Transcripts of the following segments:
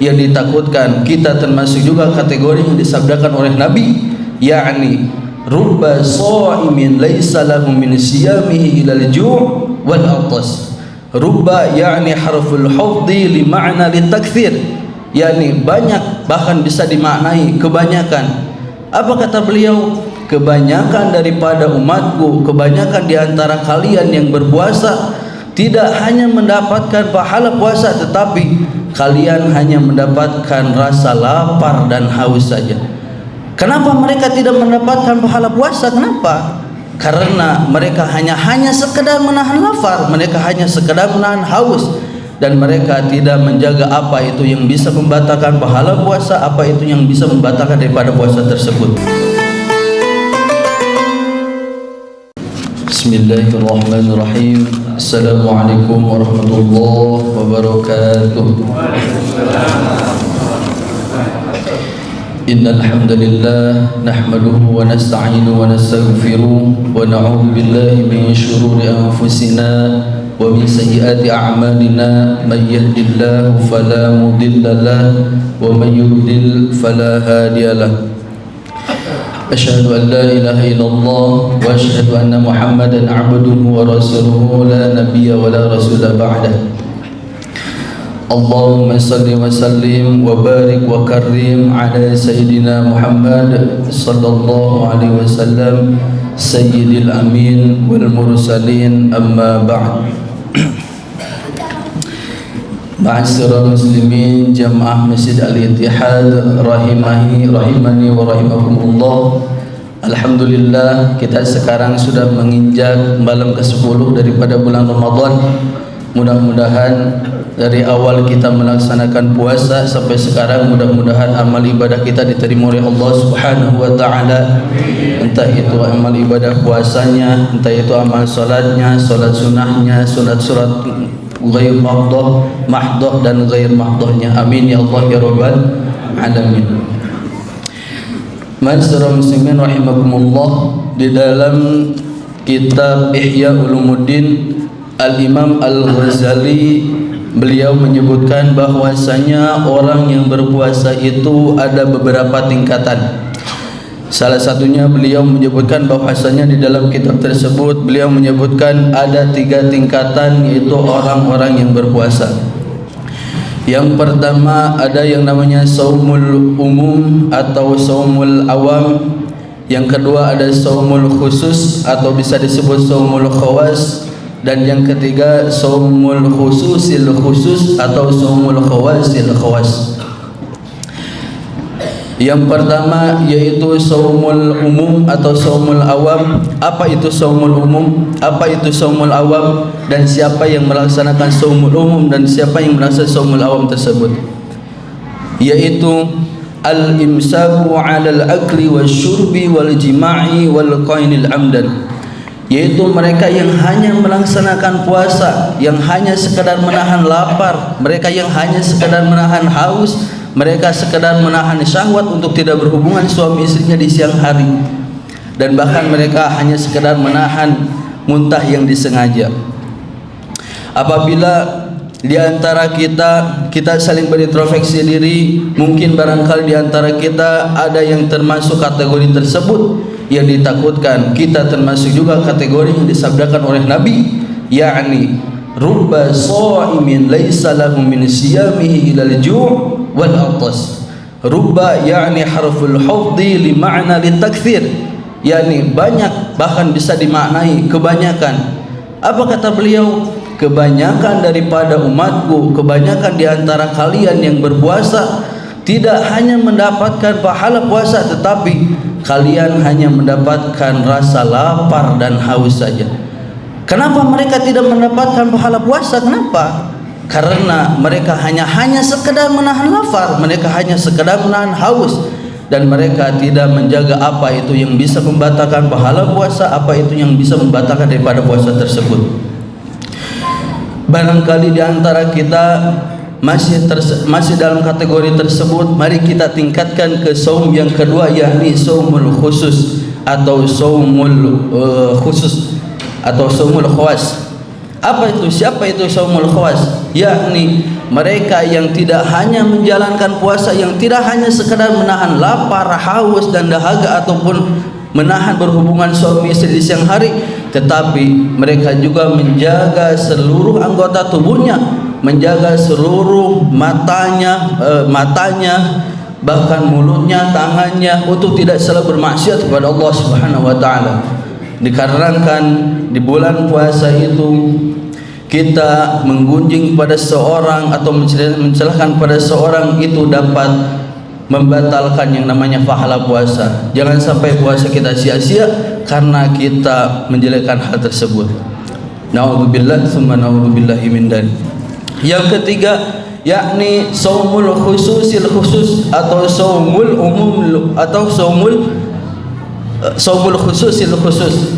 yang ditakutkan. Kita termasuk juga kategori yang disabdakan oleh Nabi, yakni rubba sha'imin laisa lahu min siyamihi ila al-ju' wal atas. Rubba yakni harful hafdhi li ma'na litakthir, yakni banyak, bahkan bisa dimaknai kebanyakan. Apa kata beliau? Kebanyakan daripada umatku, kebanyakan di antara kalian yang berpuasa tidak hanya mendapatkan pahala puasa, tetapi kalian hanya mendapatkan rasa lapar dan haus saja. Kenapa mereka tidak mendapatkan pahala puasa? Kenapa? Karena mereka hanya sekedar menahan lapar, mereka hanya sekedar menahan haus, dan mereka tidak menjaga apa itu yang bisa membatalkan pahala puasa, apa itu yang bisa membatalkan daripada puasa tersebut. Bismillahirrahmanirrahim. Assalamualaikum warahmatullahi wabarakatuh. Innal hamdalillah nahmaduhu wa nasta'inuhu wa nastaghfiruh wa na'udzu billahi min shururi anfusina wa min sayyiati a'malina. May yahdihillahu fala mudilla lahu wa may yudlil fala hadiya lahu. Asyhadu an la ilaha illallah wa asyhadu anna Muhammadan 'abduhu wa rasuluhu la nabiyya wa la rasula ba'dah. Allahumma salli wa sallim wa barik wa karrim ala sayyidina Muhammad sallallahu alaihi wasallam sayyidil amin wal mursalin, amma ba'd. Ma'asyiral muslimin jamaah Masjid Al-Ittihad rahimani wa rahimakumullah. Alhamdulillah, kita sekarang sudah menginjak malam ke-10 daripada bulan Ramadan. Mudah-mudahan dari awal kita melaksanakan puasa sampai sekarang, mudah-mudahan amal ibadah kita diterima oleh Allah Subhanahu wa taala. Entah itu amal ibadah puasanya, entah itu amal salatnya, salat sunahnya, salat surat ghair mahdoh dan ghair mahdohnya. Amin ya Allah ya rabbal alamin. Ma'asyiral muslimin rahimakumullah, di dalam kitab Ihya Ulumuddin Al-Imam Al-Ghazali, beliau menyebutkan bahwasanya orang yang berpuasa itu ada beberapa tingkatan. Salah satunya beliau menyebutkan bahwasanya di dalam kitab tersebut beliau menyebutkan ada 3 tingkatan, yaitu orang-orang yang berpuasa. Yang pertama ada yang namanya saumul umum atau saumul awam. Yang kedua ada saumul khusus atau bisa disebut saumul khawas. Dan yang ketiga saumul khususil khusus atau saumul khawasil khawas. Yang pertama yaitu saumul umum atau saumul awam. Apa itu saumul umum? Apa itu saumul awam? Dan siapa yang melaksanakan saumul umum dan siapa yang melaksanakan saumul awam tersebut? Yaitu al-imsaku 'alal akli wasyurbi wal jima'i wal qainil amdan. Yaitu mereka yang hanya melaksanakan puasa, yang hanya sekedar menahan lapar, mereka yang hanya sekedar menahan haus, mereka sekedar menahan syahwat untuk tidak berhubungan suami istrinya di siang hari, dan bahkan mereka hanya sekedar menahan muntah yang disengaja. Apabila di antara kita saling berintrospeksi diri, mungkin barangkali di antara kita ada yang termasuk kategori tersebut yang ditakutkan. Kita termasuk juga kategori yang disabdakan oleh Nabi, yakni rubba sha'imin laisa lahu min siyamihi ila al-ju' wal atas. Rubba yakni harful hafdhi li ma'na litakthir, yakni banyak, bahkan bisa dimaknai kebanyakan. Apa kata beliau? Kebanyakan daripada umatku, kebanyakan di antara kalian yang berpuasa tidak hanya mendapatkan pahala puasa, tetapi kalian hanya mendapatkan rasa lapar dan haus saja. Kenapa mereka tidak mendapatkan pahala puasa? Kenapa? Karena mereka hanya sekedar menahan lapar, mereka hanya sekedar menahan haus, dan mereka tidak menjaga apa itu yang bisa membatalkan pahala puasa, apa itu yang bisa membatalkan daripada puasa tersebut. Barangkali di antara kita masih dalam kategori tersebut, mari kita tingkatkan ke saum yang kedua, yakni saumul khusus atau saumul khusus atau saumul khawas. Apa itu? Siapa itu saumul khawas? Yakni mereka yang tidak hanya menjalankan puasa, yang tidak hanya sekadar menahan lapar, haus dan dahaga ataupun menahan berhubungan suami istri di siang hari, tetapi mereka juga menjaga seluruh anggota tubuhnya, menjaga seluruh matanya, bahkan mulutnya, tangannya untuk tidak selalu bermaksiat kepada Allah Subhanahu wa taala. Dikarenakan di bulan puasa itu kita menggunjing pada seorang atau mencelakakan pada seorang itu dapat membatalkan yang namanya pahala puasa. Jangan sampai puasa kita sia-sia karena kita menjelekkan hal tersebut. Na'udzubillah tsumma na'udzubillahi min dzalik. Yang ketiga yakni saumul khususil khusus atau saumul umum atau saumul khususil khusus,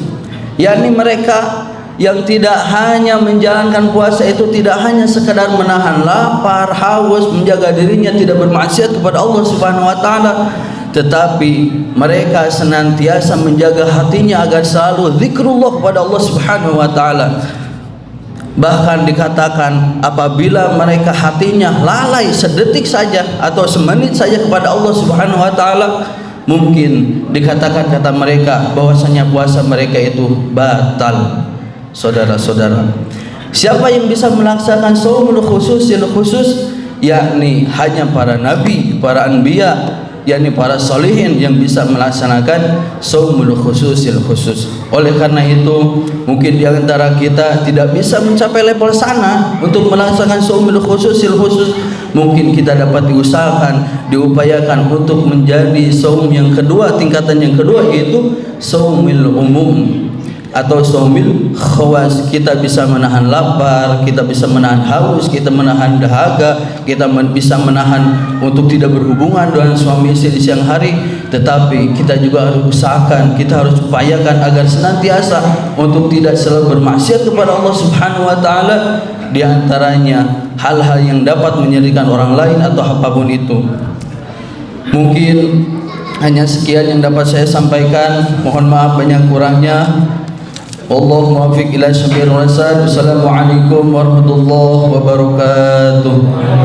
yakni mereka yang tidak hanya menjalankan puasa itu tidak hanya sekadar menahan lapar, haus, menjaga dirinya tidak bermaksiat kepada Allah Subhanahu wa taala, tetapi mereka senantiasa menjaga hatinya agar selalu zikrullah kepada Allah Subhanahu wa taala. Bahkan dikatakan apabila mereka hatinya lalai sedetik saja atau semenit saja kepada Allah Subhanahu wa taala, mungkin dikatakan kata mereka bahwasanya puasa mereka itu batal. Saudara-saudara, siapa yang bisa melaksanakan saumul khususil khusus? Yakni hanya para nabi, para anbiya, yakni para solihin yang bisa melaksanakan saumul khususil khusus. Oleh karena itu, mungkin di antara kita tidak bisa mencapai level sana untuk melaksanakan saumul khususil khusus. Mungkin kita dapat diusahakan, diupayakan untuk menjadi saum yang kedua, tingkatan yang kedua, yaitu saumul umum atau saumil khawas. Kita bisa menahan lapar, kita bisa menahan haus, kita menahan dahaga, kita bisa menahan untuk tidak berhubungan dengan suami istri di siang hari. Tetapi kita juga harus usahakan, kita harus upayakan agar senantiasa untuk tidak selalu bermaksiat kepada Allah Subhanahu wa taala, di antaranya hal-hal yang dapat menyedihkan orang lain atau apapun itu. Mungkin hanya sekian yang dapat saya sampaikan, mohon maaf banyak kurangnya. Wallahu muwaffiq ila syabil rasad. Wassalamualaikum warahmatullahi wabarakatuh.